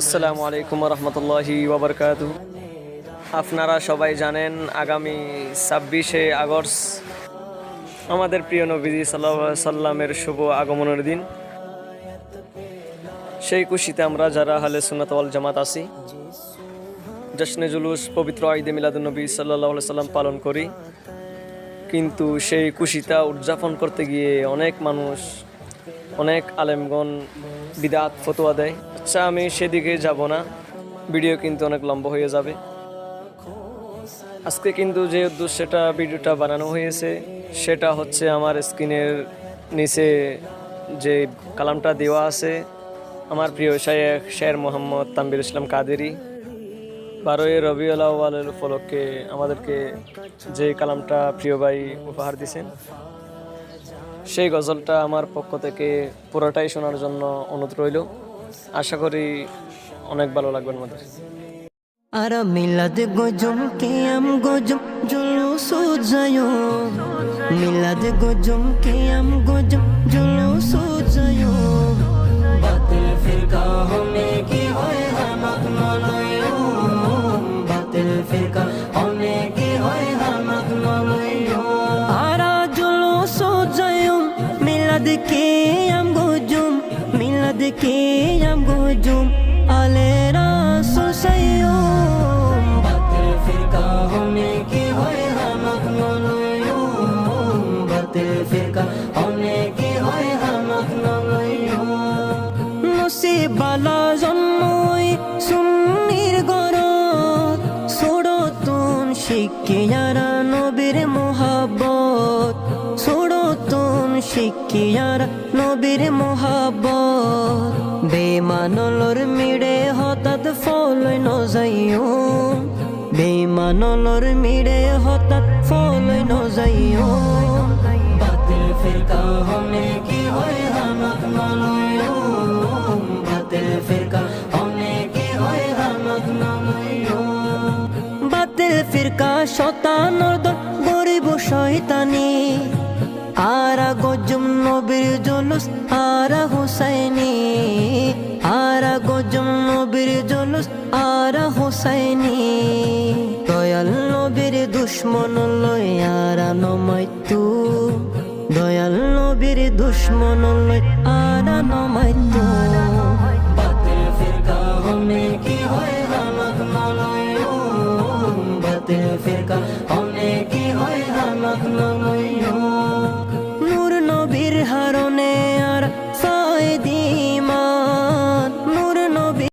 আসসালামু আলাইকুম রহমতুল্লাহি ওয়াবারকাতুহু। আপনারা সবাই জানেন আগামী 26শে আগস্ট আমাদের প্রিয় নবীজি সাল্লাল্লাহু আলাইহি সাল্লামের শুভ আগমনের দিন। সেই খুশিতে আমরা যারা আহলে সুন্নাত ওয়াল জামাত আছি, জশ্নে জুলুস পবিত্র ঈদে মিলাদুন নবী সাল্লাল্লাহু আলাইহি সাল্লাম পালন করি। কিন্তু সেই খুশিটা উদযাপন করতে গিয়ে অনেক মানুষ, অনেক আলেমগণ বিদআত ফতোয়া দেয়। আচ্ছা, আমি সেদিকে যাব না, ভিডিও কিন্তু অনেক লম্বা হয়ে যাবে। আজকে কিন্তু যে উদ্দেশ্যটা ভিডিওটা বানানো হয়েছে সেটা হচ্ছে আমার স্ক্রিনের নিচে যে কালামটা দেওয়া আছে, আমার প্রিয় শায়েখ শের মোহাম্মদ তানভীর ইসলাম কাদেরী 12ই রবিউল আউয়ালের উপলক্ষে আমাদেরকে যে কালামটা প্রিয় ভাই উপহার দিয়েছেন, সেই গজলটা আমার পক্ষ থেকে পুরোটাই শোনার জন্য অনুরোধ রইল। আশা করি অনেক ভালো লাগবে আমাদের। আরা মিলাদ গজম কিয়াম গজম জুলুস জায়ো, মিলাদ গজম কিয়াম গজম জুলুস জায়ো। বাতিল ফিরকা হমে কি হয় হামাক নলয়ো, বাতিল ফিরকা হমে কি হয় হামাক নলয়ো। আরা জুলুস জায়ো মিলাদ কিয়াম গজম, মিলাদ কিয়াম গজম আলে রাসূল সাইয়্যুম। বাতিল ফিরকা হমে কি হয় হামাক নলয়ো, বাতিল ফিরকা হমে কি হয় হামাক নলয়ো। নসিব বালা জন্মই সুন্নির গরত, ছোড়তুন শিখিয়ারা নবীর মোহাব্বত, ছোড়তুন শিখিয়ারা নবীর মোহাব্বত। বেমানলর মিড়ে হঠাৎ ফলই নজাইও, বেমানলর মিড়ে হঠাৎ ফলই নজাইও। বাতিল ফিরকা হমে কি হয় হামাক নলয়ো, বাতিল ফিরকা হমে কি হয় হামাক নলয়ো। বাতিল ফিরকা শতানর দল গরিব শয়তানি, আরা গজম নবীর জুলুস আরা হুসাইনি, আরা গজম নবীর জুলুস আরা হুসাইনি। দয়াল নবীর দুশ্মন লই আরা নমাইতু, দয়াল নবীর দুশ্মন লই আরা নমাইতু।